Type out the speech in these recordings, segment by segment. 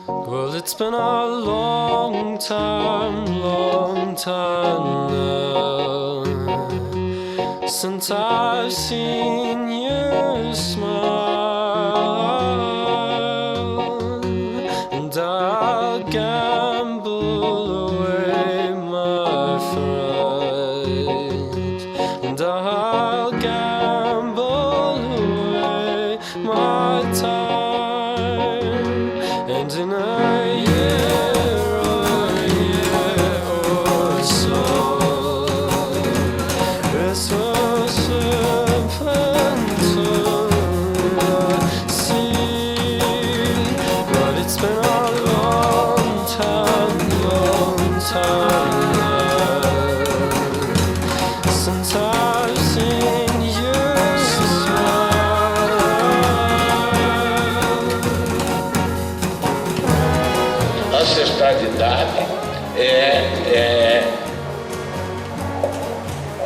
Well, it's been a long time now since I've seen you smile, and I'll gamble away my fright, and I'll gamble away my time, and in a year or so, it's so simple to see, but it's been a long time now since I've seen you smile. Ancestralidade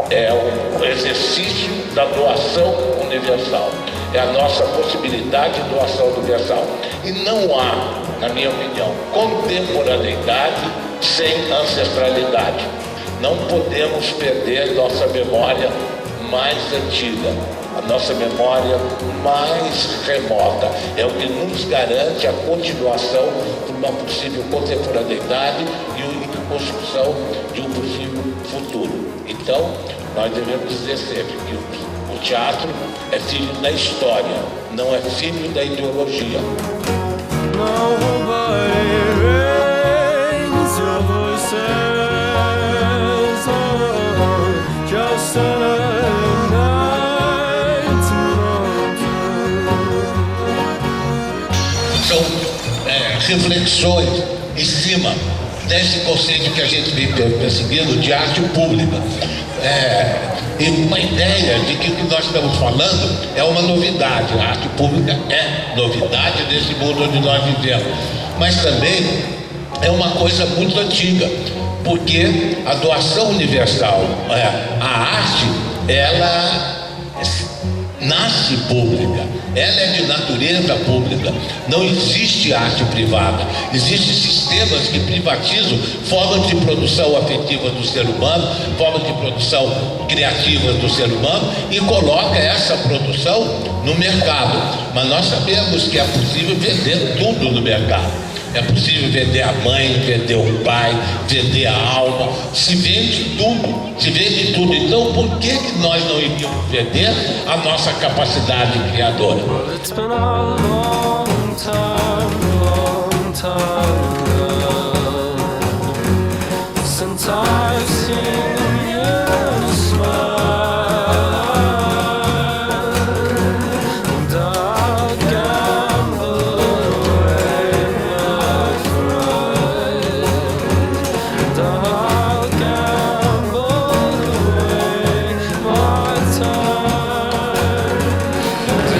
é o exercício da doação universal, é a nossa possibilidade de doação universal. E não há, na minha opinião, contemporaneidade sem ancestralidade. Não podemos perder nossa memória mais antiga, a nossa memória mais remota. É o que nos garante a continuação de uma possível contemporaneidade e a construção de um possível futuro. Então, nós devemos dizer sempre que o teatro é filho da história, não é filho da ideologia. Nobody rains your voices on, just another night to São reflexões em cima desse conceito que a gente vem perseguindo de arte pública. E uma ideia de que o que nós estamos falando é uma novidade. A arte pública é novidade nesse mundo onde nós vivemos. Mas também é uma coisa muito antiga, porque a doação universal, a arte, ela nasce pública, ela é de natureza pública. Não existe arte privada. Existem sistemas que privatizam formas de produção afetiva do ser humano, formas de produção criativa do ser humano, e coloca essa produção no mercado. Mas nós sabemos que é possível vender tudo no mercado. É possível vender a mãe, vender o pai, vender a alma. Se vende tudo, se vende tudo. Então, por que nós não iríamos vender a nossa capacidade criadora? Well, it's been a long time since I've seen you smile, and I'll gamble away my fright, and I'll gamble away my time, and in a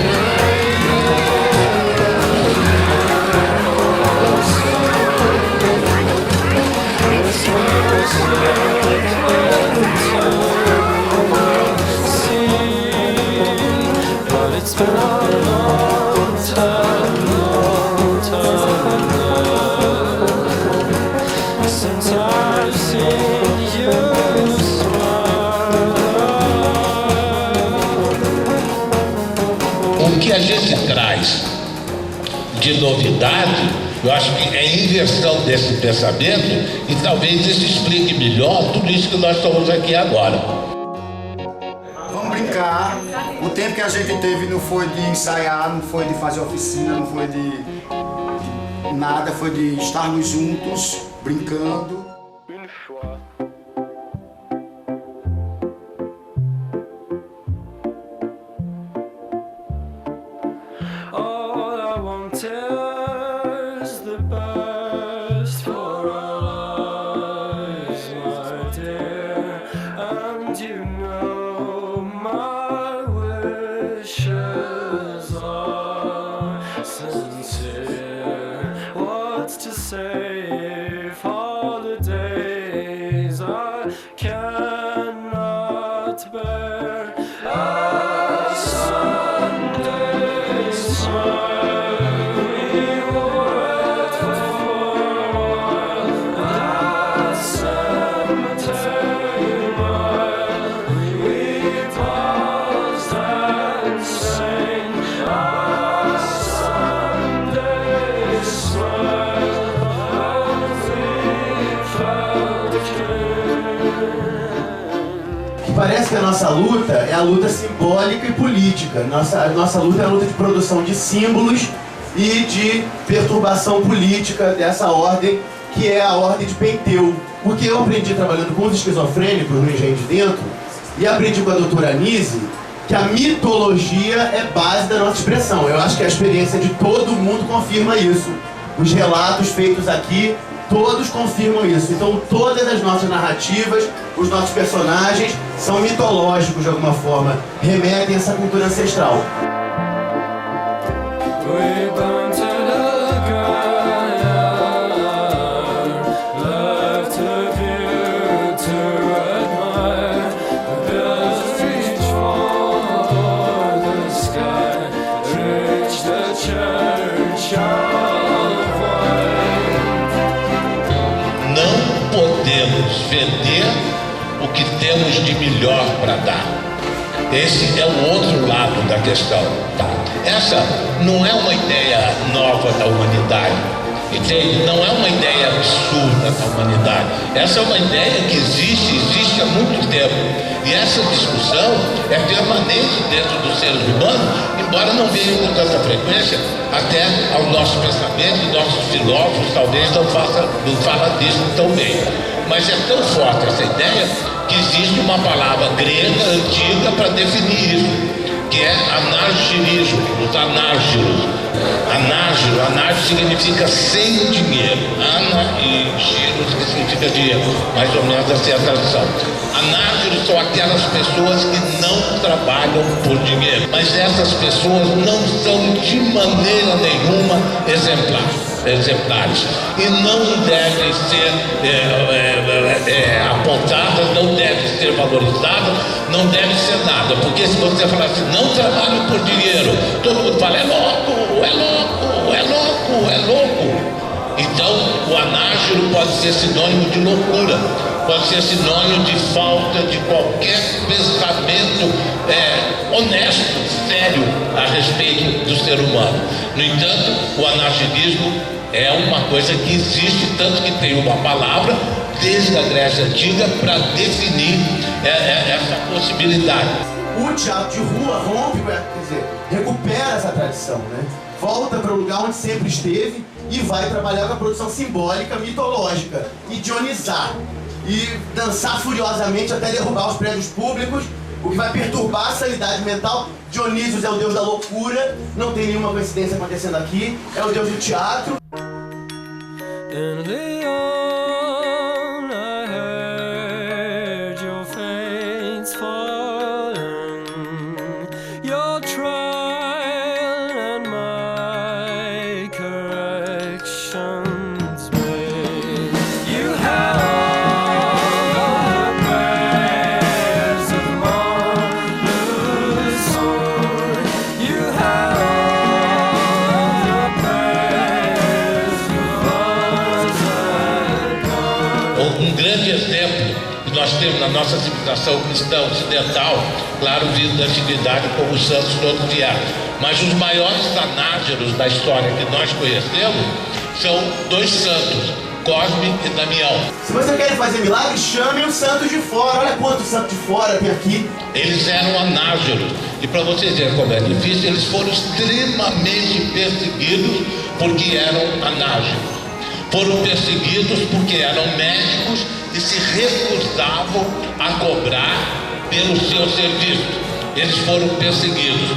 but it's been a long time now since I've seen you smile. O que a gente traz de novidade, eu acho que é a inversão desse pensamento, e talvez isso explique melhor tudo isso que nós estamos aqui agora. Vamos brincar. O tempo que a gente teve não foi de ensaiar, não foi de fazer oficina, não foi de nada, foi de estarmos juntos, brincando. Une fois. All I want is the best for our lives, my dear, and you know my wishes are sincere. What's to say if all parece que a nossa luta é a luta simbólica e política. Nossa luta é a luta de produção de símbolos e de perturbação política dessa ordem, que é a ordem de Penteu. Porque eu aprendi trabalhando com os esquizofrênicos no Engenho de Dentro, e aprendi com a doutora Anise que a mitologia é base da nossa expressão. Eu acho que a experiência de todo mundo confirma isso. Os relatos feitos aqui, todos confirmam isso. Então todas as nossas narrativas, os nossos personagens são mitológicos de alguma forma, remetem a essa cultura ancestral. We burn to the ground, left of you to admire. The bills reach for the sky, reach the church of white. Não podemos vender o que temos de melhor para dar. Esse é o outro lado da questão. Tá? Essa não é uma ideia nova da humanidade, entende? Não é uma ideia absurda da humanidade. Essa é uma ideia que existe há muito tempo. E essa discussão é permanente dentro dos seres humanos, embora não venha com tanta frequência até ao nosso pensamento, nossos filósofos talvez não falam disso tão bem. Mas é tão forte essa ideia que existe uma palavra grega antiga para definir isso, que é anargirismo, os anárgiros. Anárgiro significa sem dinheiro. Ana e giros, que significa dinheiro. Mais ou menos assim é a tradução. Anárgiros são aquelas pessoas que não trabalham por dinheiro. Mas essas pessoas não são de maneira nenhuma exemplares. E não devem ser apontadas, não devem ser valorizadas, não devem ser nada. Porque se você falar assim, não trabalho por dinheiro, todo mundo fala, é louco, é louco, é louco, é louco. Então, o anárgiro pode ser sinônimo de loucura, pode ser sinônimo de falta de qualquer pensamento honesto, sério a respeito do ser humano. No entanto, o anargirismo é uma coisa que existe, tanto que tem uma palavra desde a Grécia Antiga para definir essa possibilidade. O teatro de rua rompe, quer dizer, recupera essa tradição, né? Volta para o lugar onde sempre esteve e vai trabalhar com a produção simbólica, mitológica, e dionizar, e dançar furiosamente até derrubar os prédios públicos, o que vai perturbar a sanidade mental. Dionísio é o deus da loucura, não tem nenhuma coincidência acontecendo aqui, é o deus do teatro. In Leon, I heard your fates falling, your trial and my corrections made. You have all the prayers of mortal soul. You have all the prayers of Um grande exemplo que nós temos na nossa civilização cristã ocidental, claro, vindo da antiguidade, como os santos todos vieram. Mas os maiores anárgiros da história que nós conhecemos são dois santos, Cosme e Damião. Se você quer fazer milagre, chame os santos de fora. Olha quantos santos de fora tem aqui. Eles eram anárgiros. E para vocês verem como é difícil, eles foram extremamente perseguidos porque eram anárgicos. Foram perseguidos porque eram médicos e se recusavam a cobrar pelo seu serviço. Eles foram perseguidos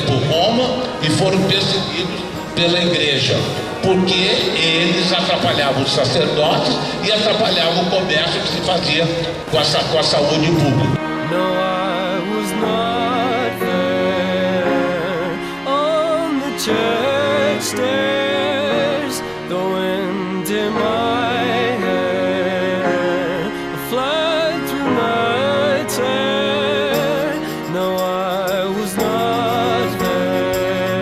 por Roma e foram perseguidos pela igreja, porque eles atrapalhavam os sacerdotes e atrapalhavam o comércio que se fazia com a saúde pública. No, I was not there on the church stairs. The wind in my hair fled through night air. No, I was not there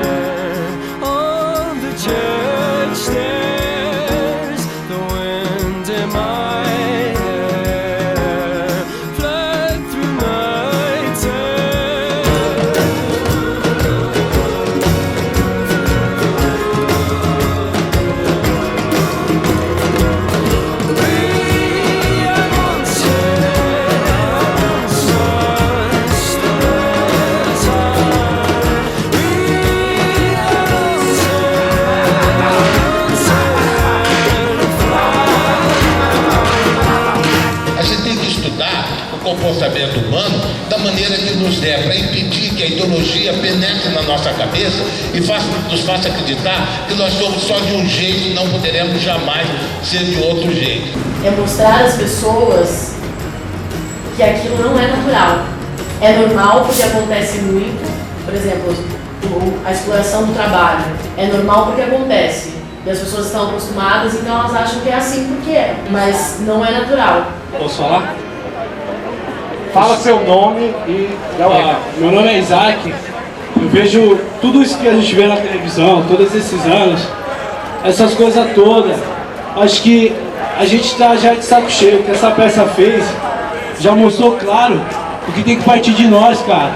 on the church stairs. The wind in my hair fled through night air. nos faça acreditar que nós somos só de um jeito e não poderemos jamais ser de outro jeito. É mostrar às pessoas que aquilo não é natural. É normal porque acontece muito, por exemplo, a exploração do trabalho. É normal porque acontece. E as pessoas estão acostumadas, então elas acham que é assim porque é. Mas não é natural. Posso falar? Fala seu nome e dá o recado. Meu nome é Isaac. Eu vejo tudo isso que a gente vê na televisão, todos esses anos, essas coisas todas. Acho que a gente está já de saco cheio. O que essa peça fez já mostrou claro o que tem que partir de nós, cara.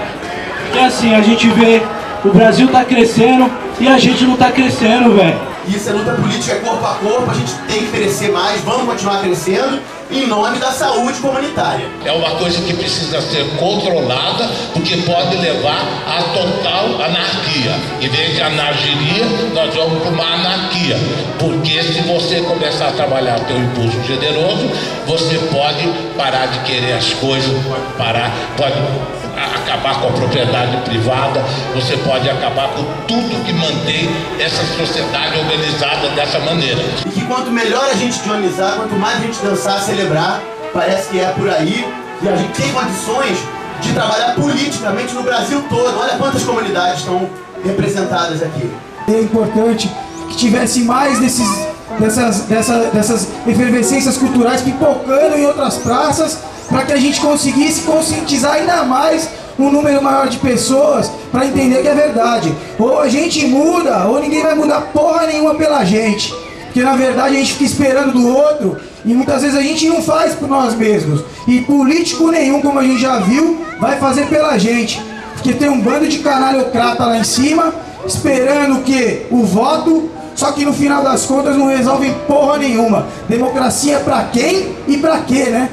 Porque assim, a gente vê o Brasil tá crescendo e a gente não tá crescendo, velho. Isso é luta política, é corpo a corpo, a gente tem que crescer mais, vamos continuar crescendo em nome da saúde comunitária. É uma coisa que precisa ser controlada, porque pode levar a total anarquia. Em vez de anarquia, nós vamos para uma anarquia. Porque se você começar a trabalhar teu impulso generoso, você pode parar de querer as coisas, pode acabar com a propriedade privada, você pode acabar com tudo que mantém essa sociedade organizada dessa maneira. E que quanto melhor a gente dionizar, quanto mais a gente dançar, celebrar, parece que é por aí, e a gente tem condições de trabalhar politicamente no Brasil todo. Olha quantas comunidades estão representadas aqui. É importante que tivesse mais dessas efervescências culturais pipocando em outras praças, para que a gente conseguisse conscientizar ainda mais um número maior de pessoas para entender que é verdade. Ou a gente muda, ou ninguém vai mudar porra nenhuma pela gente. Porque na verdade a gente fica esperando do outro e muitas vezes a gente não faz por nós mesmos. E político nenhum, como a gente já viu, vai fazer pela gente. Porque tem um bando de canalhocrata lá em cima, esperando o quê? O voto, só que no final das contas não resolve porra nenhuma. Democracia é pra quem e pra quê, né?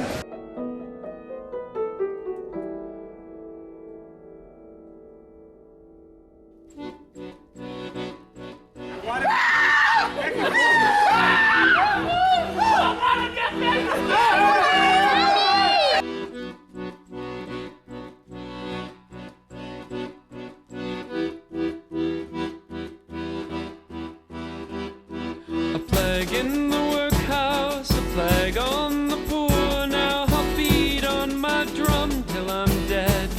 A plague in the workhouse, a plague on the poor. Now I'll beat on my drum till I'm dead.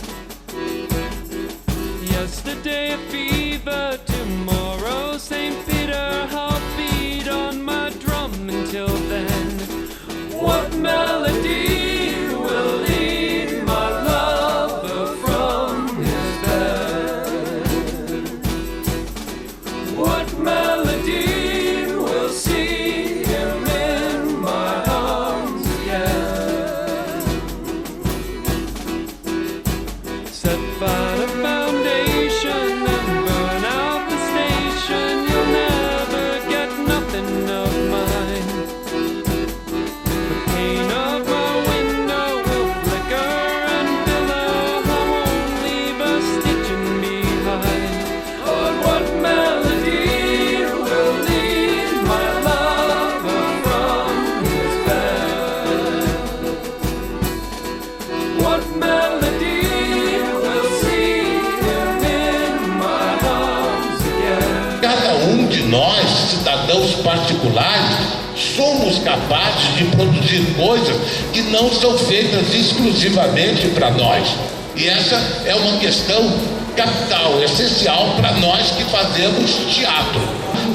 Yesterday a fever, tomorrow St. Peter. I'll beat on my drum until then. What melody will lead my lover from his bed? What melody will see him in my arms again? Set by the foundation and burn out the station. You'll never get nothing of mine. The pane of my window will flicker and billow. I won't leave a stitching behind. But what melody will lead my lover from his bed? What melody will see him in my arms again? Cada de nós, cidadãos particulares, somos capazes de produzir coisas que não são feitas exclusivamente para nós. E essa é uma questão capital, essencial para nós que fazemos teatro.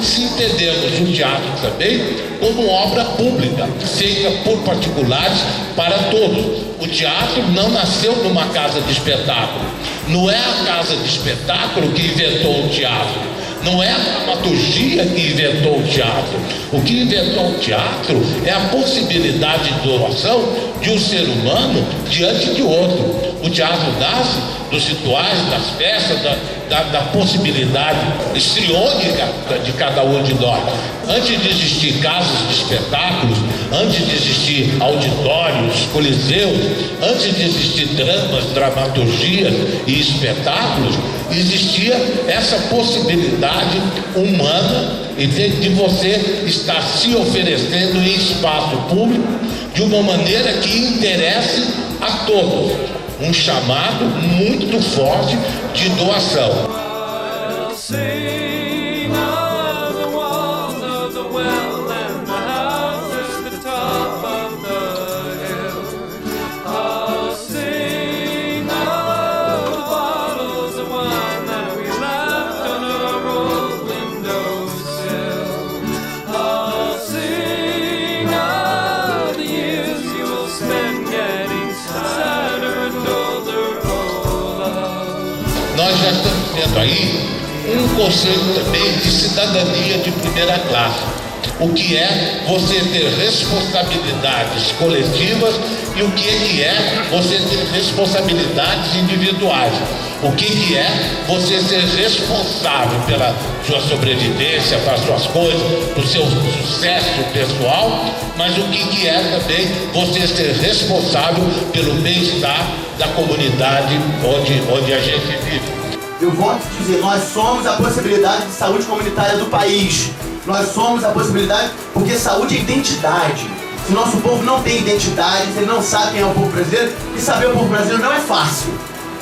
Se entendemos o teatro também como obra pública, feita por particulares para todos. O teatro não nasceu numa casa de espetáculo. Não é a casa de espetáculo que inventou o teatro. Não é a dramaturgia que inventou o teatro. O que inventou o teatro é a possibilidade de doação de um ser humano diante de outro. O teatro nasce dos rituais, das festas, da possibilidade histriônica de cada um de nós. Antes de existir casas de espetáculos, antes de existir auditórios, coliseus, antes de existir dramas, dramaturgias e espetáculos, existia essa possibilidade humana de você estar se oferecendo em espaço público de uma maneira que interesse a todos. Um chamado muito forte de doação. I'll sing of the wall of the well and the house at the top of the hill. I'll sing of the bottles of wine that we left on our old windowsill. I'll sing of the years you will spend getting sadder and older, oh love. Nós já estamos tendo aí um conceito também de cidadania de primeira classe. O que é você ter responsabilidades coletivas e o que é você ter responsabilidades individuais. O que é você ser responsável pela sua sobrevivência, pelas suas coisas, pelo seu sucesso pessoal, mas o que é também você ser responsável pelo bem-estar da comunidade onde a gente vive. Eu volto a dizer, nós somos a possibilidade de saúde comunitária do país. Nós somos a possibilidade, porque saúde é identidade. Se o nosso povo não tem identidade, se ele não sabe quem é o povo brasileiro, e saber o povo brasileiro não é fácil.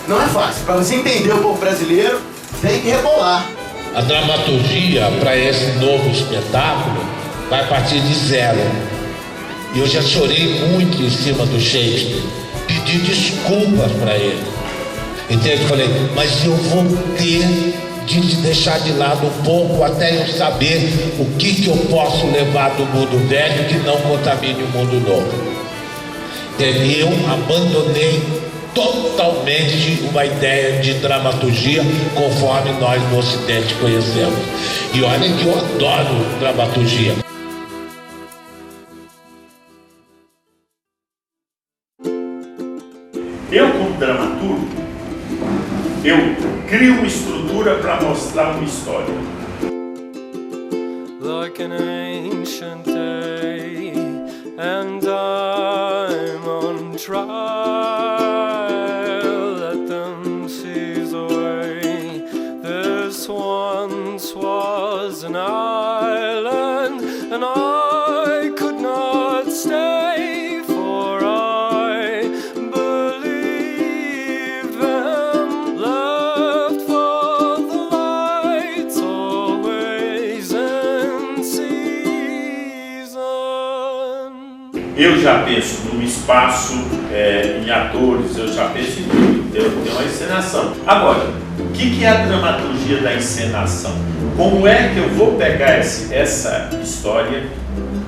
Não é fácil. Para você entender o povo brasileiro, tem que rebolar. A dramaturgia para esse novo espetáculo vai partir de zero. E eu já chorei muito em cima do Shakespeare, pedi desculpas para ele. Entende? Eu falei, mas eu vou ter de deixar de lado um pouco até eu saber o que eu posso levar do mundo velho que não contamine o mundo novo. E eu abandonei totalmente uma ideia de dramaturgia conforme nós no Ocidente conhecemos. E olha que eu adoro dramaturgia. Eu, como dramaturgo, eu crio uma estrutura para mostrar uma história. Like an ancient day, and I'm on trial. Let them seize away. This once was an island, and I could not stay, for I believe them left for the lights always in season. Eu já penso num espaço, em atores, eu já penso em tudo, tem uma encenação. Agora, o que é a dramaturgia da encenação? Como é que eu vou pegar essa história,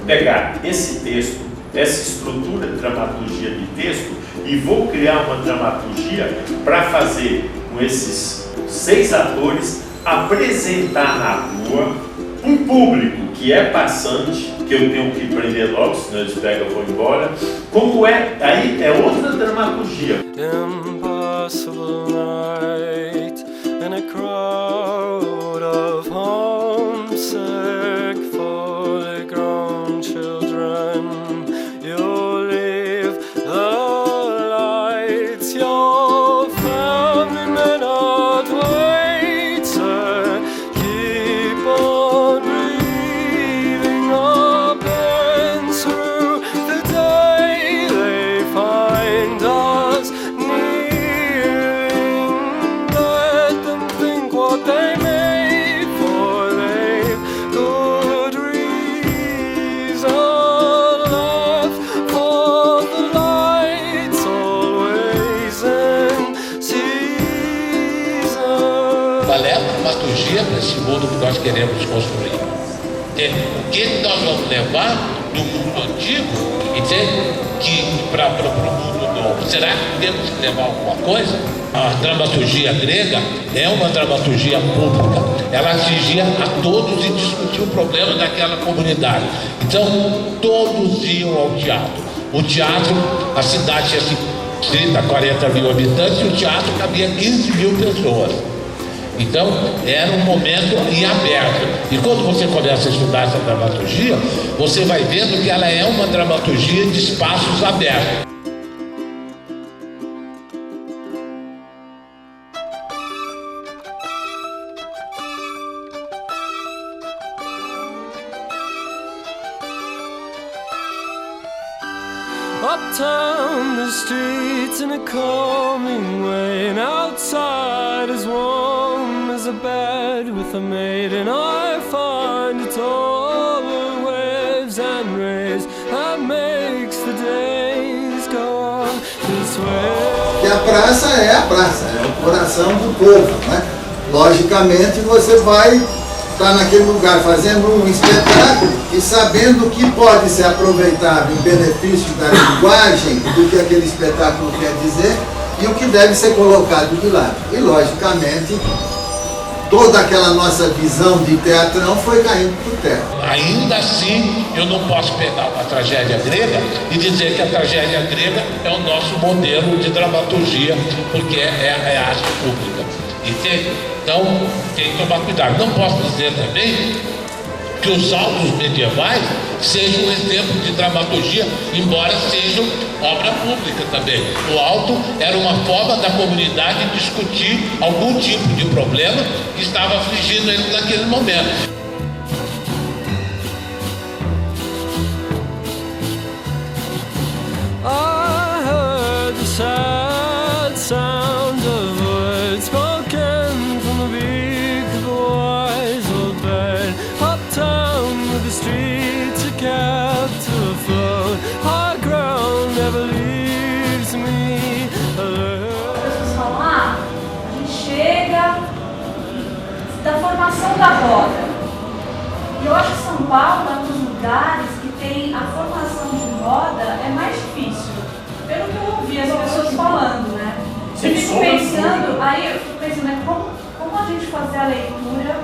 pegar esse texto, essa estrutura de dramaturgia de texto e vou criar uma dramaturgia para fazer com esses 6 atores apresentar na rua um público que é passante, que eu tenho que prender logo, senão eles pegam e vão embora. Como é? Aí é outra dramaturgia. Impossible night in a crowd of homesick, fully grown children. You leave the lights, your family may not wait, sir. Keep on breathing up and through the day they find us kneeling. Let them think what they made, for they've good reason left for the lights always in season. Qual é a dramaturgia para esse mundo que nós queremos construir? Entende? O que nós vamos levar do mundo antigo, para o mundo novo? Será que temos que levar alguma coisa? A dramaturgia grega é uma dramaturgia pública. Ela atingia a todos e discutia o problema daquela comunidade. Então, todos iam ao teatro. O teatro, a cidade tinha 30, 40 mil habitantes e o teatro cabia 15 mil pessoas. Então, era um momento em aberto. E quando você começa a estudar essa dramaturgia, você vai vendo que ela é uma dramaturgia de espaços abertos. Uptown the streets in a calming way, and outside as warm as a bed with a maid, and I find it's all the waves and rays that makes the days go on this way. E a praça, é o coração do povo, né? Logicamente você vai estar naquele lugar fazendo um espetáculo e sabendo que pode ser aproveitado em benefício da linguagem, do que aquele espetáculo quer dizer e o que deve ser colocado de lado. E logicamente toda aquela nossa visão de teatrão foi caindo por terra. Ainda assim, eu não posso pegar a tragédia grega e dizer que a tragédia grega é o nosso modelo de dramaturgia, porque é arte pública. Entende? Então, tem que tomar cuidado. Não posso dizer também que os autos medievais sejam um exemplo de dramaturgia, embora sejam obra pública também. O auto era uma forma da comunidade discutir algum tipo de problema que estava afligindo eles naquele momento. I heard the sad sound of words spoken from the beak of a wise old bird. Uptown with the streets are kept afloat, high ground never leaves me alone. As pessoas falam, a gente chega da formação da roda. E eu acho que São Paulo é um dos lugares que tem a formação de roda é mais difícil. Pelo que eu ouvi as pessoas falando, né? Eu fico pensando, né, como a gente fazer a leitura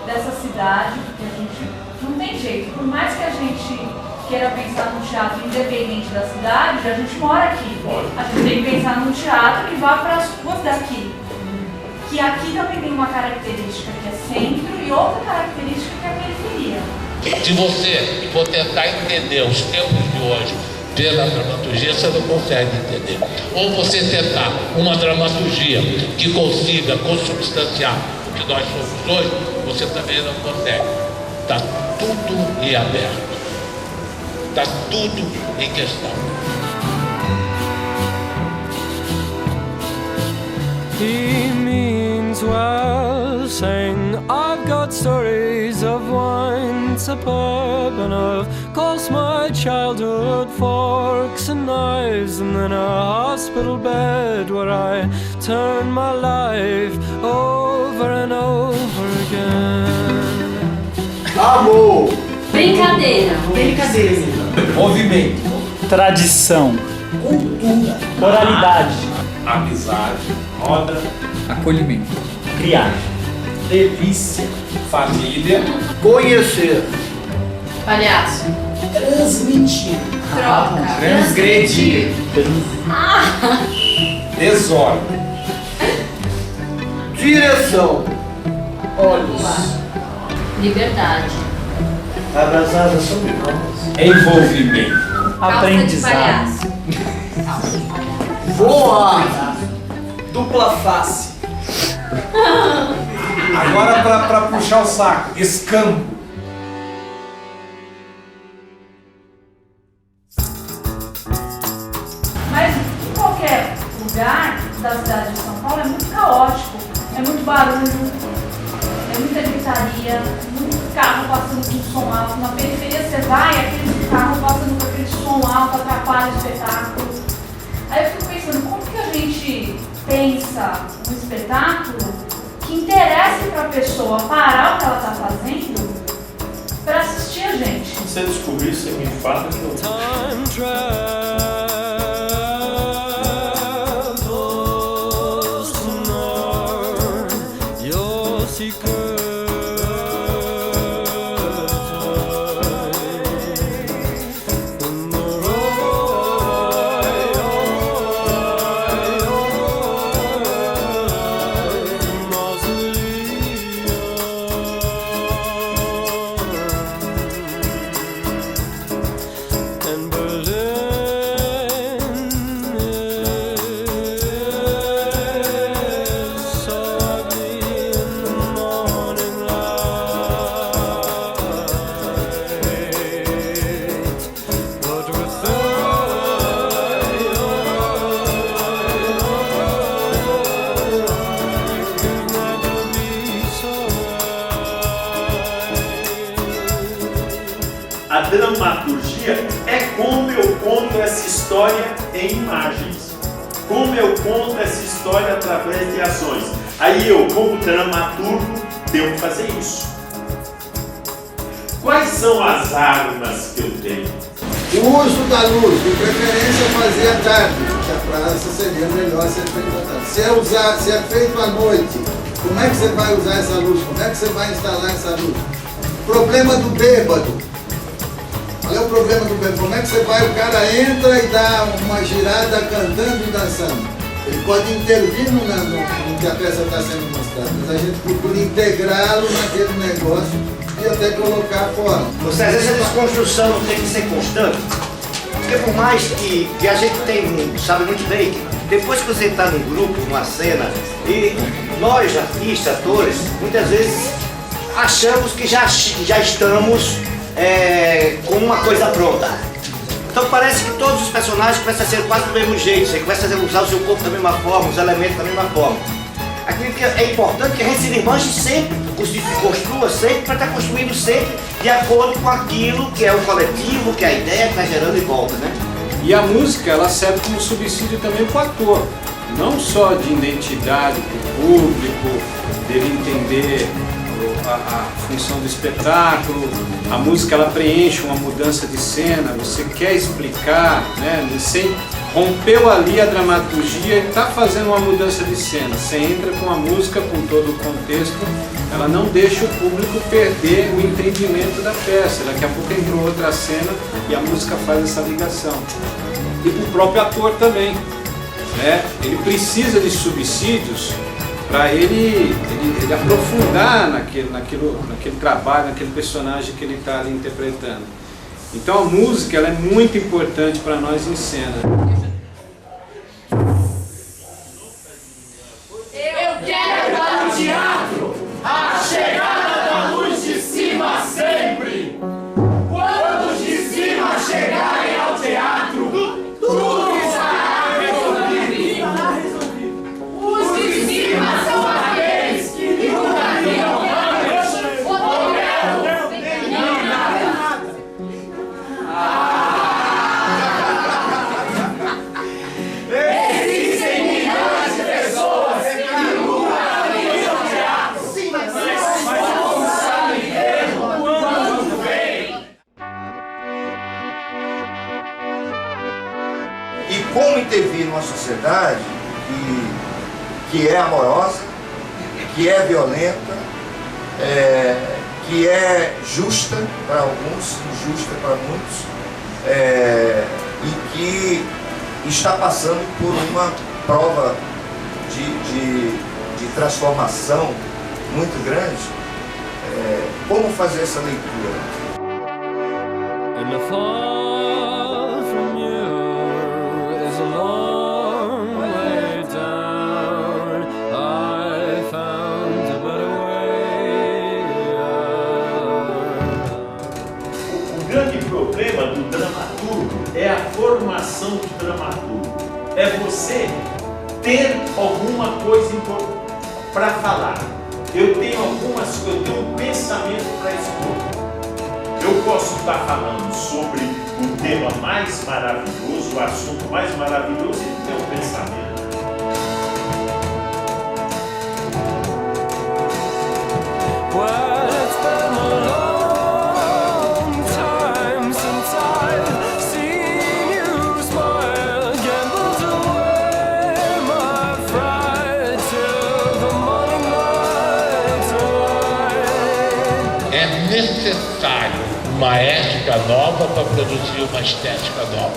dessa cidade, porque a gente não tem jeito. Por mais que a gente queira pensar num teatro independente da cidade, a gente mora aqui. A gente tem que pensar num teatro que vá para as ruas daqui. Que aqui também tem uma característica que é centro e outra característica que é a periferia. Se você for tentar entender os tempos de hoje pela dramaturgia, você não consegue entender. Ou você tentar uma dramaturgia que consiga consubstanciar o que nós somos hoje, você também não consegue. Está tudo em aberto. Está tudo em questão. He means well, saying I've got stories of wine superb and of course my childhood forks and knives, and then a hospital bed where I turn my life over and over again. Amor! Brincadeira. Movimento. Tradição. Cultura. Oralidade. Amizade, roda, Acolhimento. Criar. Delícia. família, Conhecer. Palhaço. Transmitir. Troca. Transgredir. desordem, Direção. Olhos. Liberdade. Abraçada sobre nós. envolvimento, Aprendizado. Voar. Dupla face. agora para puxar o saco, escampo, Mas em qualquer lugar da cidade de São Paulo é muito caótico, é muito barulho, é muita gritaria, muito carro passando com som alto. Na periferia você vai, aquele carro passando com aquele som alto, atrapalha o espetáculo. Aí eu fico pensando, como que a gente pensa um espetáculo que interesse para a pessoa parar o que ela está fazendo para assistir a gente? se você descobrir, você me fala que eu... Time travels to know your secret. And Berlin dramaturgia é como eu conto essa história em imagens. Como eu conto essa história através de ações. Aí eu, como dramaturgo, devo fazer isso. Quais são as armas que eu tenho? O uso da luz, de preferência fazer à tarde, que a praça seria melhor ser feita à tarde. Se é feito à noite, como é que você vai usar essa luz? Como é que você vai instalar essa luz? Problema do bêbado. Qual é o problema do bêbado? Como é que você vai? O cara entra e dá uma girada cantando e dançando. Ele pode intervir no que a peça está sendo mostrada, mas a gente procura integrá-lo naquele negócio e até colocar fora. Você, às vezes a desconstrução tem que ser constante, porque por mais que a gente sabe muito bem que depois que você está num grupo, numa cena, e nós, artistas, atores, muitas vezes achamos que já estamos com uma coisa pronta. Então parece que todos os personagens começam a ser quase do mesmo jeito, você começa a usar o seu corpo da mesma forma, os elementos da mesma forma. Aquilo que é importante que a gente se desmanche sempre, construa sempre, para estar construindo sempre de acordo com aquilo que é o coletivo, que é a ideia que está gerando em volta, né? E a música, ela serve como subsídio também para o ator, não só de identidade para o público, dele entender a função do espetáculo. A música, ela preenche uma mudança de cena, você quer explicar, né? Você rompeu ali a dramaturgia e está fazendo uma mudança de cena. Você entra com a música, com todo o contexto, ela não deixa o público perder o entendimento da peça. Daqui a pouco entrou outra cena e a música faz essa ligação. E para o próprio ator também, né? Ele precisa de subsídios para ele aprofundar naquele trabalho, naquele personagem que ele está ali interpretando. Então a música, ela é muito importante para nós em cena. Eu quero para o teatro a chegada da luz de cima sempre. Quando os de cima chegarem ao teatro, tudo estará resolvido. Os de cima são aqueles que nunca viram antes ou nem nada. Existem milhões de pessoas que nunca viram teatro, mas não sabem mesmo quando vem. E como intervir numa sociedade que é amorosa, que é violenta, que é justa para alguns, injusta para muitos, e que está passando por uma prova de transformação muito grande. Como fazer essa leitura? And the fall from you is a long way down. I found a better way. O grande problema do dramaturgo é a formação do dramaturgo. É você ter alguma coisa para falar. Eu tenho um pensamento para expor. Eu posso estar falando sobre o tema mais maravilhoso, o assunto mais maravilhoso e ter um pensamento. Well, it's been a long time since I've seen you smile. Gambled away my fright till the morning light. É necessário uma ética nova para produzir uma estética nova.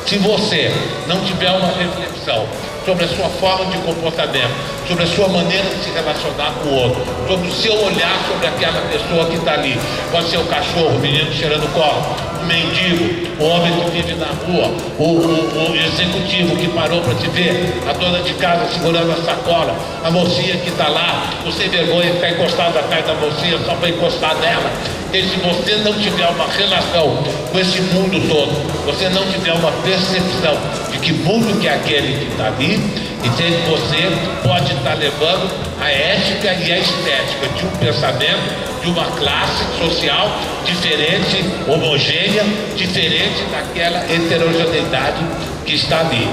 Se você não tiver uma reflexão sobre a sua forma de comportamento, sobre a sua maneira de se relacionar com o outro, sobre o seu olhar sobre aquela pessoa que está ali, pode ser o cachorro, o menino cheirando colo, o mendigo, o homem que vive na rua, o executivo que parou para te ver, a dona de casa segurando a sacola, a mocinha que está lá, o sem vergonha que está encostado atrás da mocinha só para encostar nela. E se você não tiver uma relação com esse mundo todo, você não tiver uma percepção de que mundo que é aquele que está ali, entende? Você pode estar levando a ética e a estética de um pensamento, de de uma classe social diferente, homogênea, diferente daquela heterogeneidade que está ali.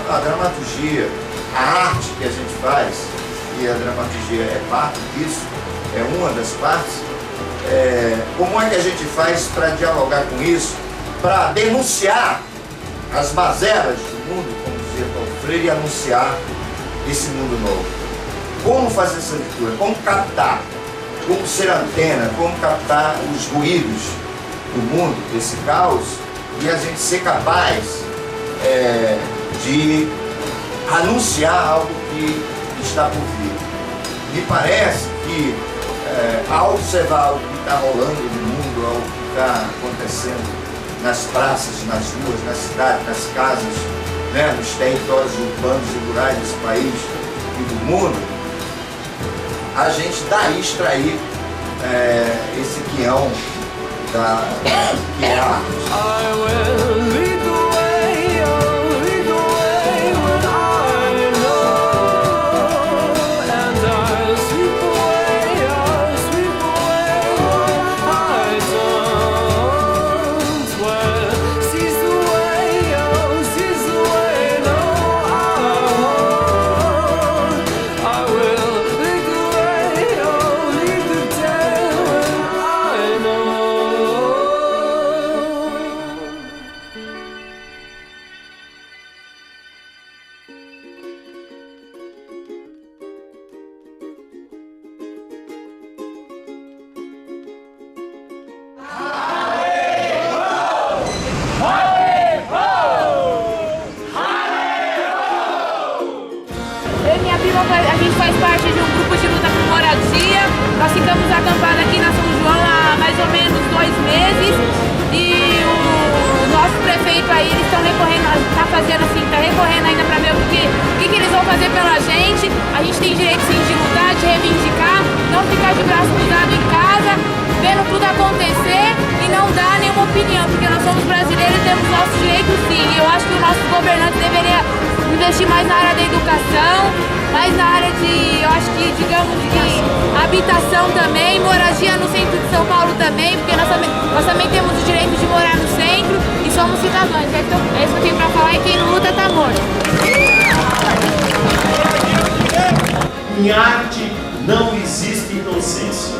A dramaturgia, a arte que a gente faz, e a dramaturgia é parte disso, é uma das partes, como é que a gente faz para dialogar com isso, para denunciar as mazelas do mundo, como dizia Paulo Freire, e anunciar esse mundo novo? Como fazer essa leitura? Como captar? Como ser antena? Como captar os ruídos do mundo, desse caos, e a gente ser capaz de anunciar algo que está por vir. Me parece que ao observar o que está rolando no mundo, ao que está acontecendo nas praças, nas ruas, na cidade, nas casas, né, nos territórios urbanos e rurais desse país e do mundo, a gente daí extrair esse guião que é a arte. A gente faz parte de um grupo de luta por moradia. Nós ficamos acampados aqui na São João há mais ou menos 2 meses e o nosso prefeito aí, eles estão recorrendo, tá fazendo assim, tá recorrendo ainda para ver o que eles vão fazer pela gente. A gente tem direito sim de lutar, de reivindicar, não ficar de braço cruzado em casa, vendo tudo acontecer e não dar nenhuma opinião, porque nós somos brasileiros e temos nossos direitos sim. E eu acho que os nossos governantes deveriam investir mais na área da educação, mais na área de, eu acho que, digamos, de habitação também, moradia no centro de São Paulo também, porque nós também temos o direito de morar no centro e somos cidadãos. Então, é isso que eu tenho pra falar, e quem não luta tá morto. Em arte não existe inocência.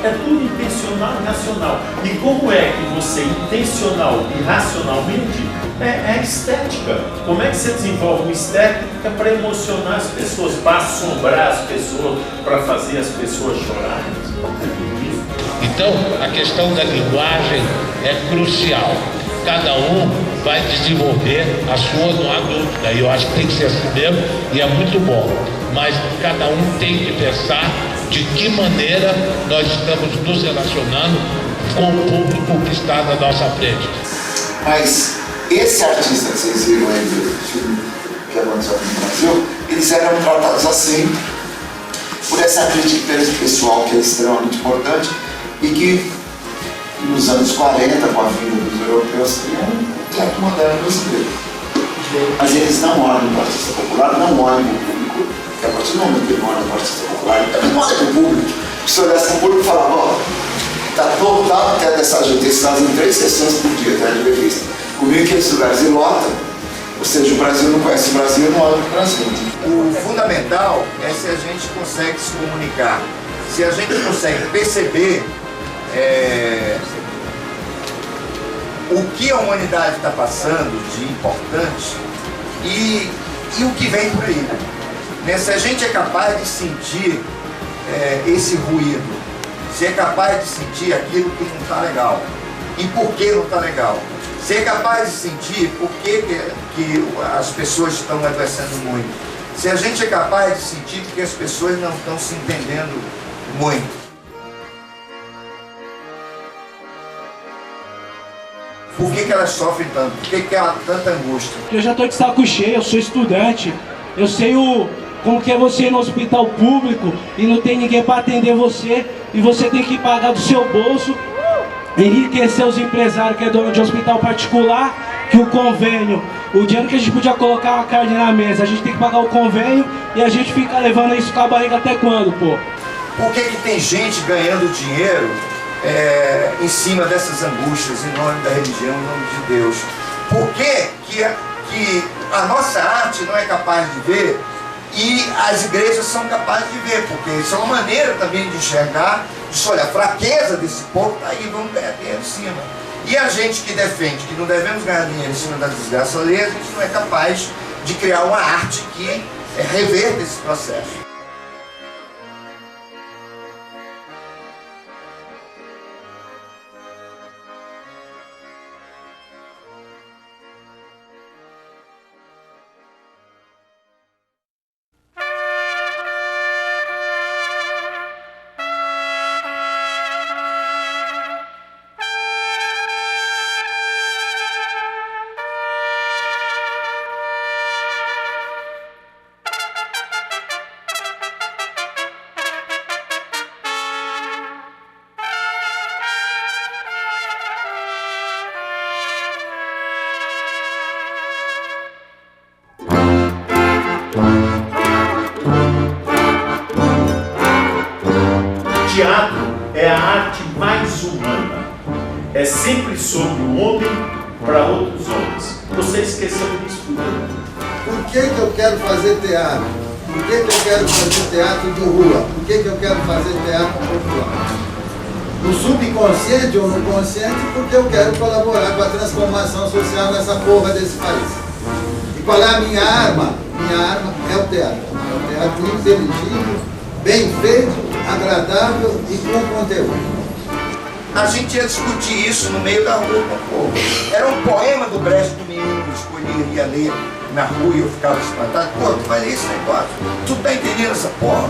É tudo intencional e racional. E como é que você, intencional e racionalmente, é estética? Como é que você desenvolve uma estética para emocionar as pessoas, para assombrar as pessoas, para fazer as pessoas chorarem? Então, a questão da linguagem é crucial. Cada um vai desenvolver a sua, não há dúvida. E eu acho que tem que ser assim mesmo, e é muito bom. Mas cada um tem que pensar de que maneira nós estamos nos relacionando com o público que está na nossa frente. Mas esse artista que vocês viram aí do filme que aconteceu aqui no Brasil, eles eram tratados assim, por essa crítica pessoal que é extremamente importante e que nos anos 40, com a vinda dos europeus, criam um teatro moderno brasileiro. Mas eles não olham para o artista popular, não olham para o público, porque a partir do momento que ele olha para o artista popular, ele também não olha para o público. Se olhasse para o público e falava, ó, está lotado até dessa gente, eles fazem 3 sessões por dia, até de revista. Com 1.500 lugares e lota, ou seja, o Brasil não conhece o Brasil, não olha para o Brasil. O fundamental é se a gente consegue se comunicar, se a gente consegue perceber o que a humanidade está passando de importante e o que vem por aí. Né? Se a gente é capaz de sentir esse ruído, se é capaz de sentir aquilo que não está legal. E por que não está legal? Ser capaz de sentir por que as pessoas estão adoecendo muito. Se a gente é capaz de sentir porque as pessoas não estão se entendendo muito. Por que elas sofrem tanto? Por que há tanta angústia? Eu já estou de saco cheio, eu sou estudante. Eu sei como que é você ir no hospital público e não tem ninguém para atender você. E você tem que pagar do seu bolso, enriquecer os empresários que é dono de hospital particular, que o convênio, o dinheiro que a gente podia colocar uma carne na mesa, a gente tem que pagar o convênio e a gente fica levando isso com a barriga até quando, pô? Por que tem gente ganhando dinheiro em cima dessas angústias, em nome da religião, em nome de Deus? Por que a nossa arte não é capaz de ver e as igrejas são capazes de ver? Porque isso é uma maneira também de enxergar, de olhar, a fraqueza desse povo, aí vamos ganhar dinheiro em cima. E a gente que defende que não devemos ganhar dinheiro em cima da desgraça alheia, a gente não é capaz de criar uma arte que reverta esse processo. Teatro é a arte mais humana. É sempre sobre o homem para outros homens. Você esqueceu disso tudo. Por que eu quero fazer teatro? Por que eu quero fazer teatro de rua? Por que eu quero fazer teatro popular? No subconsciente ou no consciente, porque eu quero colaborar com a transformação social nessa porra desse país. E qual é a minha arma? Minha arma é o teatro. É o teatro inteligível, bem feito, agradável e com conteúdo. A gente ia discutir isso no meio da rua com o povo. Era um poema do Brecht do menino que escolheria ler na rua e eu ficava espantado. Pô, tu vai ler esse negócio? Tu tá entendendo essa porra?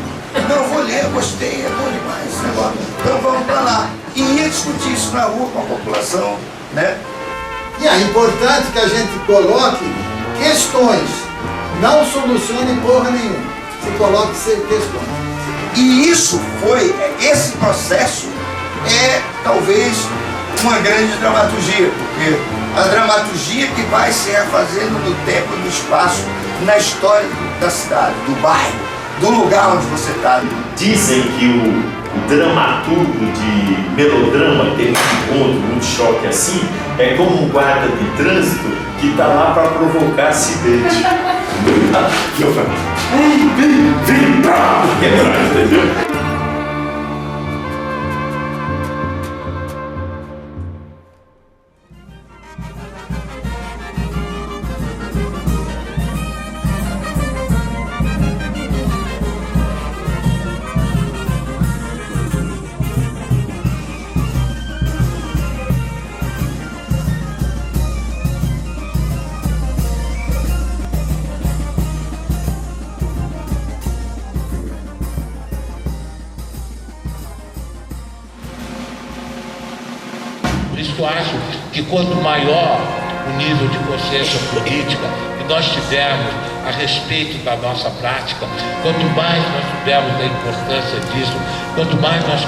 Não, eu vou ler, eu gostei, é bom demais esse negócio. Então vamos pra lá. E ia discutir isso na rua com a população, né? E é importante que a gente coloque questões, não solucione porra nenhuma. Se coloque questões. E isso foi, esse processo é talvez uma grande dramaturgia, porque a dramaturgia que vai se refazendo no tempo e no espaço, na história da cidade, do bairro, do lugar onde você está. Dizem que o dramaturgo de melodrama, aquele encontro, um choque assim, é como um guarda de trânsito que está lá para provocar acidente. E eu falo, vem pra quebrar, entendeu? Por isso eu acho que quanto maior o nível de consciência política que nós tivermos a respeito da nossa prática, quanto mais nós tivermos a importância disso, quanto mais nós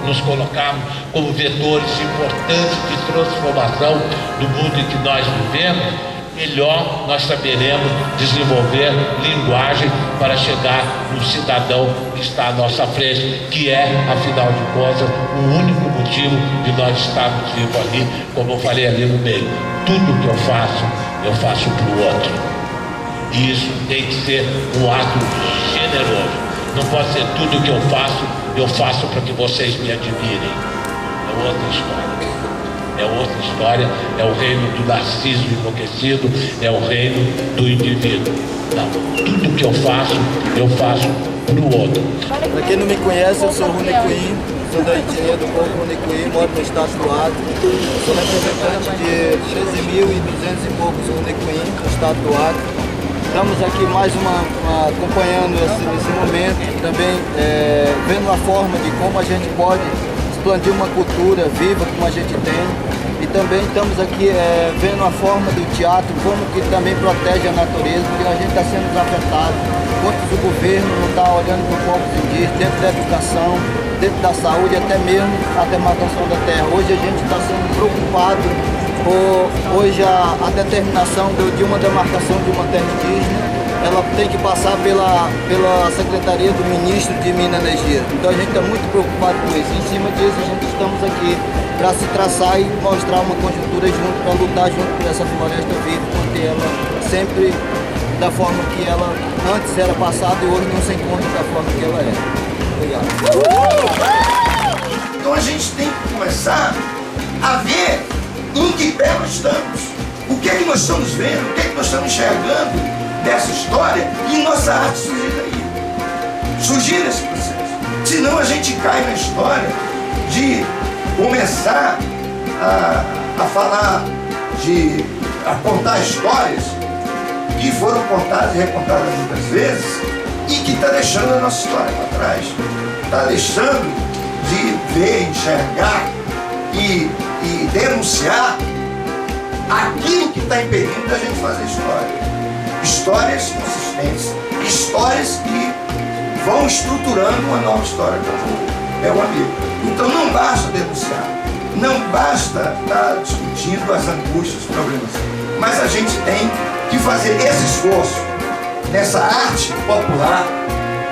nos colocarmos como vetores importantes de transformação do mundo em que nós vivemos, melhor nós saberemos desenvolver linguagem para chegar no cidadão que está à nossa frente, que é, afinal de contas, o único motivo de nós estarmos vivos ali, como eu falei ali no meio. Tudo que eu faço para o outro. E isso tem que ser um ato generoso. Não pode ser tudo que eu faço para que vocês me admirem. É outra história. É outra história, é o reino do narciso enlouquecido, é o reino do indivíduo. Não, tudo que eu faço para o outro. Para quem não me conhece, eu sou Rune Queen, sou da etnia do povo Unicuí, moro no estado do Acre. Sou representante de 13.200 e poucos Unicuí no estado do Acre. Estamos aqui acompanhando esse momento, também vendo a forma de como a gente pode expandir uma cultura viva como a gente tem. E também estamos aqui vendo a forma do teatro, como que também protege a natureza, porque a gente está sendo desafetado, enquanto o governo não está olhando para o povo indígena, dentro da educação, dentro da saúde, até mesmo a demarcação da terra. Hoje a gente está sendo preocupado por a determinação de uma demarcação de uma terra indígena. Ela tem que passar pela Secretaria do Ministro de Minas e Energia. Então a gente está muito preocupado com isso. Em cima disso, a gente estamos aqui para se traçar e mostrar uma conjuntura junto, para lutar junto por essa floresta viva, manter ela sempre da forma que ela antes era passada e hoje não se encontra da forma que ela é. Obrigado. Então a gente tem que começar a ver em que pé nós estamos. O que é que nós estamos vendo? O que é que nós estamos enxergando dessa história e nossa arte surgir daí. Surgir esse processo. Senão a gente cai na história de começar a falar, a contar histórias que foram contadas e recontadas muitas vezes e que está deixando a nossa história para trás. Está deixando de ver, enxergar e denunciar aquilo que está impedindo da gente fazer história. Histórias consistentes, histórias que vão estruturando uma nova história, como é o amigo. Então não basta denunciar, não basta estar discutindo as angústias, os problemas, mas a gente tem que fazer esse esforço nessa arte popular,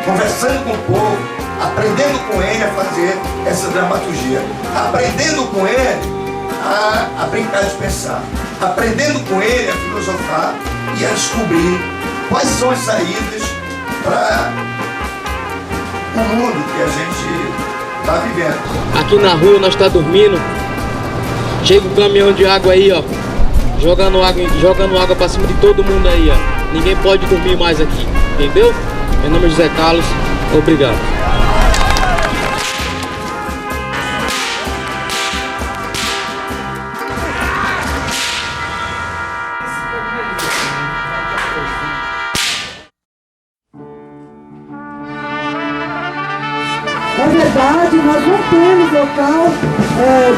conversando com o povo, aprendendo com ele a fazer essa dramaturgia, aprendendo com ele a brincar de pensar, aprendendo com ele a filosofar e a descobrir quais são as saídas para o mundo que a gente está vivendo. Aqui na rua nós tá dormindo, chega um caminhão de água aí, ó, jogando água para cima de todo mundo aí, ó. Ninguém pode dormir mais aqui, entendeu? Meu nome é José Carlos, obrigado. Na verdade, nós não temos local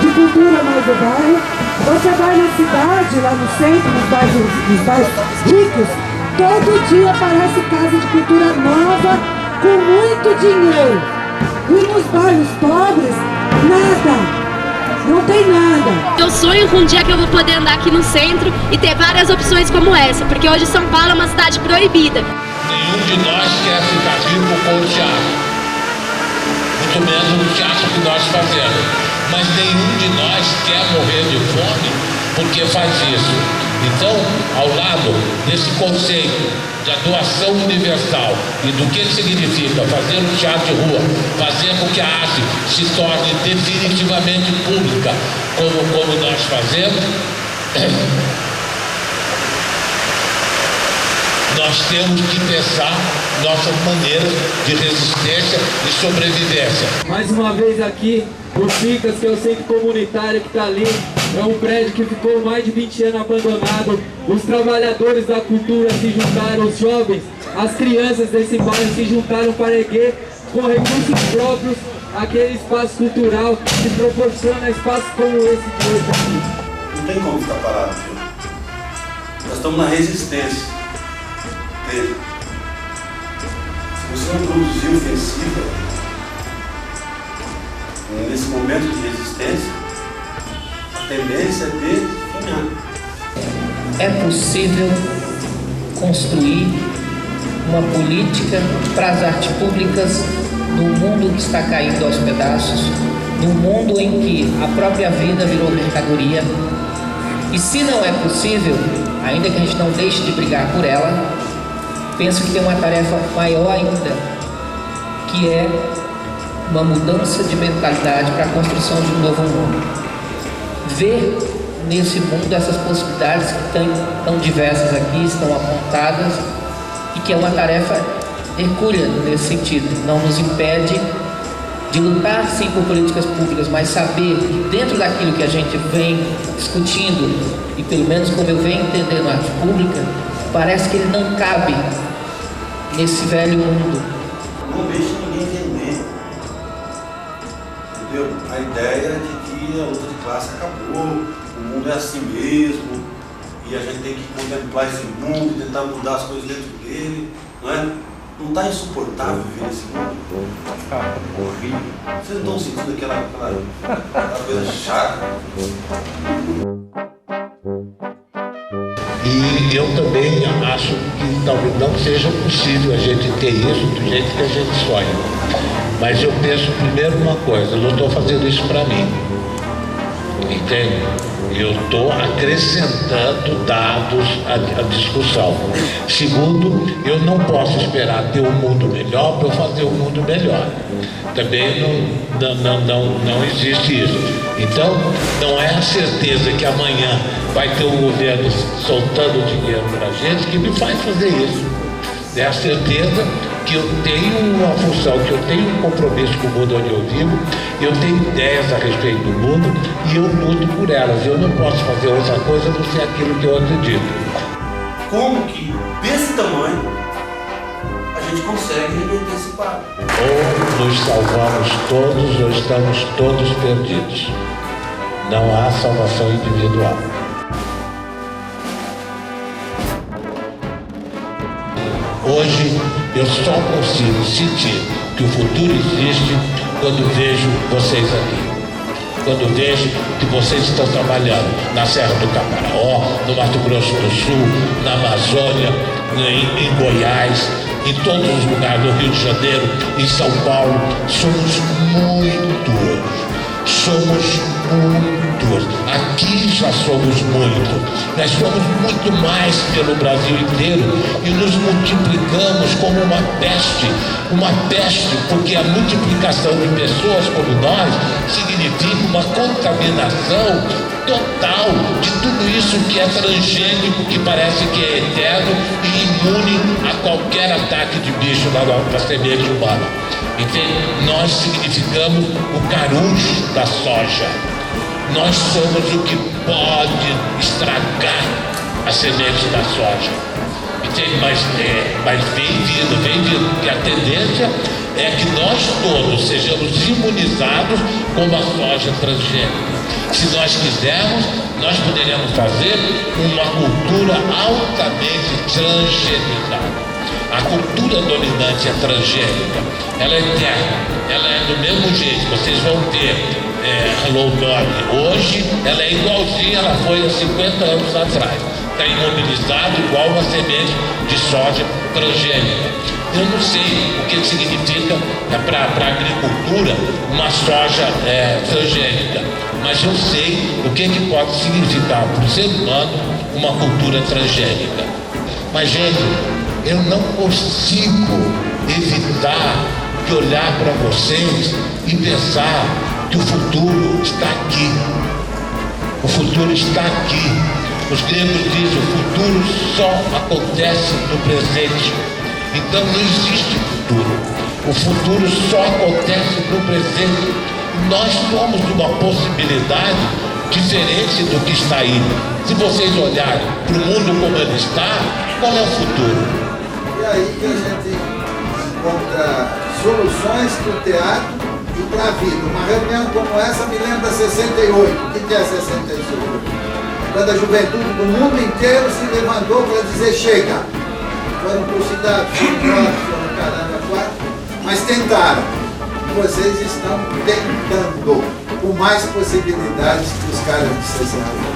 de cultura mais do bairro. Você vai na cidade, lá no centro, nos bairros ricos, todo dia aparece casa de cultura nova, com muito dinheiro. E nos bairros pobres, nada. Não tem nada. Eu sonho com um dia que eu vou poder andar aqui no centro e ter várias opções como essa, porque hoje São Paulo é uma cidade proibida. Nenhum de nós quer ficar rico com o teatro. Muito menos o teatro que nós fazemos. Mas nenhum de nós quer morrer de fome porque faz isso. Então, ao lado desse conceito da doação universal e do que significa fazer um teatro de rua, fazer com que a arte se torne definitivamente pública, como nós fazemos, nós temos que pensar nossas maneiras de resistência e sobrevivência. Mais uma vez aqui, o FICAS, que é o Centro Comunitário que está ali, é um prédio que ficou mais de 20 anos abandonado. Os trabalhadores da cultura se juntaram, os jovens, as crianças desse bairro se juntaram para erguer com recursos próprios aquele espaço cultural que proporciona espaços como esse de hoje aqui. Não tem como ficar parado aqui. Nós estamos na resistência dele. Se você não produzir ofensiva nesse momento de resistência, a tendência é de finhar. É possível construir uma política para as artes públicas num mundo que está caindo aos pedaços, num mundo em que a própria vida virou mercadoria. E se não é possível, ainda que a gente não deixe de brigar por ela, penso que tem uma tarefa maior ainda, que é uma mudança de mentalidade para a construção de um novo mundo. Ver nesse mundo essas possibilidades que estão diversas aqui, estão apontadas, e que é uma tarefa hercúlea nesse sentido, não nos impede de lutar sim por políticas públicas, mas saber que dentro daquilo que a gente vem discutindo, e pelo menos como eu venho entendendo a arte pública, parece que ele não cabe nesse velho mundo. Não deixe ninguém vender. Entendeu? A ideia é de que a luta de classe acabou, o mundo é assim mesmo, e a gente tem que contemplar esse mundo, tentar mudar as coisas dentro dele, não é? Não está insuportável viver nesse mundo? Horrível. Vocês não estão sentindo aquela coisa chata? E eu também acho que talvez não seja possível a gente ter isso do jeito que a gente sonha. Mas eu penso primeiro uma coisa, eu não estou fazendo isso para mim. Entende? Eu estou acrescentando dados à discussão. Segundo, eu não posso esperar ter um mundo melhor para eu fazer um mundo melhor. Também não existe isso. Então, não é a certeza que amanhã vai ter um governo soltando dinheiro para a gente que me faz fazer isso. É a certeza que eu tenho uma função, que eu tenho um compromisso com o mundo onde eu vivo, eu tenho ideias a respeito do mundo e eu luto por elas. Eu não posso fazer outra coisa do que aquilo que eu acredito. Como que, desse tamanho, a gente consegue reverter esse quadro? Ou nos salvamos todos ou estamos todos perdidos. Não há salvação individual. Hoje eu só consigo sentir que o futuro existe quando vejo vocês aqui. Quando vejo que vocês estão trabalhando na Serra do Caparaó, no Mato Grosso do Sul, na Amazônia, em Goiás, em todos os lugares, no Rio de Janeiro, em São Paulo. Somos muitos. Aqui já somos muitos. Nós somos muito mais pelo Brasil inteiro e nos multiplicamos como uma peste, porque a multiplicação de pessoas como nós significa uma contaminação total de tudo isso que é transgênico, que parece que é eterno e imune a qualquer ataque de bicho da semente humana. Entende? Nós significamos o carujo da soja. Nós somos o que pode estragar a semente da soja. Entende? Mas vem vindo, porque a tendência é que nós todos sejamos imunizados com a soja transgênica. Se nós quisermos, nós poderíamos fazer uma cultura altamente transgenicada. A cultura dominante é transgênica, ela é eterna, ela é do mesmo jeito. Vocês vão ter Hello Dog hoje, ela é igualzinha ela foi há 50 anos atrás. Está imobilizado igual uma semente de soja transgênica. Eu não sei o que significa para a agricultura uma soja transgênica, mas eu sei o que pode significar para o ser humano uma cultura transgênica. Mas, gente, eu não consigo evitar de olhar para vocês e pensar que o futuro está aqui. O futuro está aqui. Os gregos dizem, o futuro só acontece no presente. Então não existe futuro. O futuro só acontece no presente. Nós somos uma possibilidade diferente do que está aí. Se vocês olharem para o mundo como ele está, qual é o futuro? E aí que a gente encontra soluções para o teatro e para a vida. Uma reunião como essa me lembra 68. O que é 68? Quando a juventude do mundo inteiro se levantou para dizer chega. Foram trucidados, foram caramba, quatro, mas tentaram. Vocês estão tentando, com mais possibilidades que os caras de 68.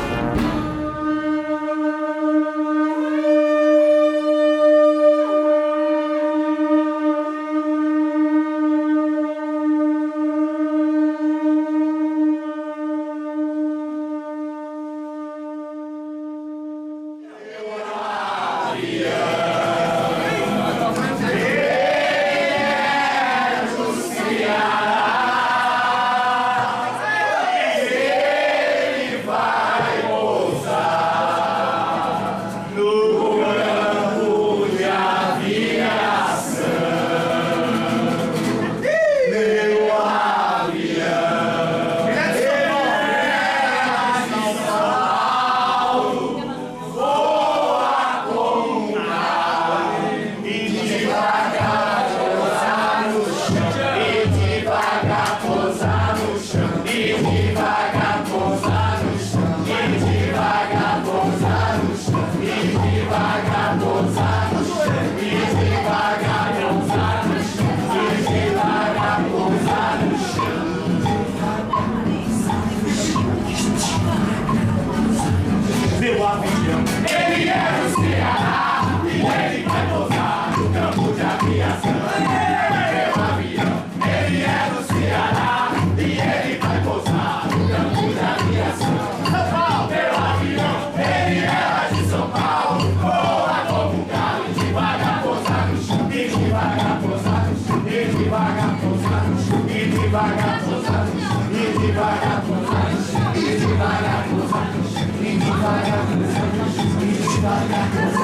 Vai devagar, e devagar, e devagar, e devagar, e devagar.